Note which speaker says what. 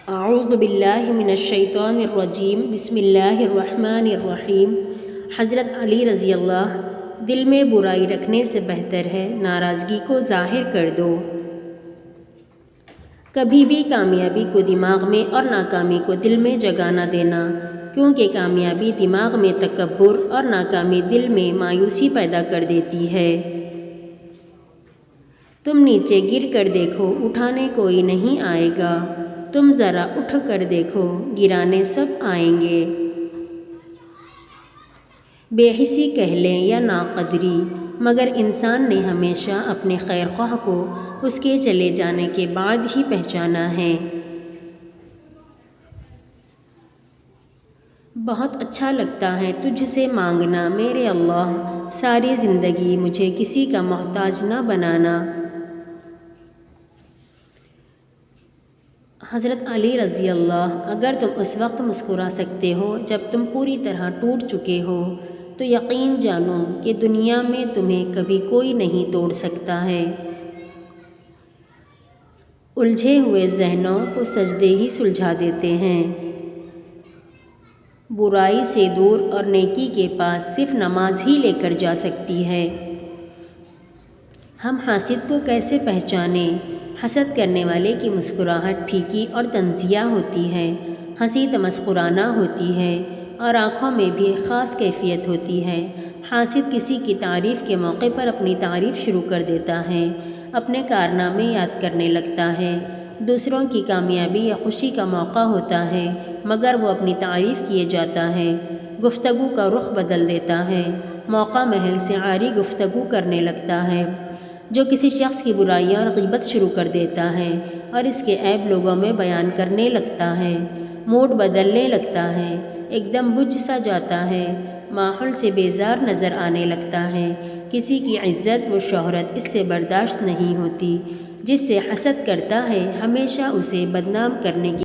Speaker 1: اعوذ باللہ من الشیطان الرجیم بسم اللہ الرحمن الرحیم۔ حضرت علی رضی اللہ، دل میں برائی رکھنے سے بہتر ہے ناراضگی کو ظاہر کر دو۔ کبھی بھی کامیابی کو دماغ میں اور ناکامی کو دل میں جگہ نہ دینا، کیونکہ کامیابی دماغ میں تکبر اور ناکامی دل میں مایوسی پیدا کر دیتی ہے۔ تم نیچے گر کر دیکھو، اٹھانے کوئی نہیں آئے گا، تم ذرا اٹھ کر دیکھو، گرانے سب آئیں گے۔ بے حسی کہہ لیں یا ناقدری، مگر انسان نے ہمیشہ اپنے خیر خواہ کو اس کے چلے جانے کے بعد ہی پہچانا ہے۔ بہت اچھا لگتا ہے تجھ سے مانگنا میرے اللہ، ساری زندگی مجھے کسی کا محتاج نہ بنانا۔ حضرت علی رضی اللہ، اگر تم اس وقت مسکرا سکتے ہو جب تم پوری طرح ٹوٹ چکے ہو، تو یقین جانو کہ دنیا میں تمہیں کبھی کوئی نہیں توڑ سکتا ہے۔ الجھے ہوئے ذہنوں کو سجدے ہی سلجھا دیتے ہیں۔ برائی سے دور اور نیکی کے پاس صرف نماز ہی لے کر جا سکتی ہے۔ ہم حاسد کو کیسے پہچانیں؟ حسد کرنے والے کی مسکراہٹ پھیکی اور طنزیہ ہوتی ہے، ہنسی تمسخرانہ ہوتی ہے اور آنکھوں میں بھی خاص کیفیت ہوتی ہے۔ حاسد کسی کی تعریف کے موقع پر اپنی تعریف شروع کر دیتا ہے، اپنے کارنامے یاد کرنے لگتا ہے۔ دوسروں کی کامیابی یا خوشی کا موقع ہوتا ہے، مگر وہ اپنی تعریف کیے جاتا ہے۔ گفتگو کا رخ بدل دیتا ہے، موقع محل سے عاری گفتگو کرنے لگتا ہے۔ جو کسی شخص کی برائیاں اور غیبت شروع کر دیتا ہے اور اس کے عیب لوگوں میں بیان کرنے لگتا ہے، موڈ بدلنے لگتا ہے، ایک دم بجھ سا جاتا ہے، ماحول سے بیزار نظر آنے لگتا ہے، کسی کی عزت و شہرت اس سے برداشت نہیں ہوتی، جس سے حسد کرتا ہے ہمیشہ اسے بدنام کرنے کی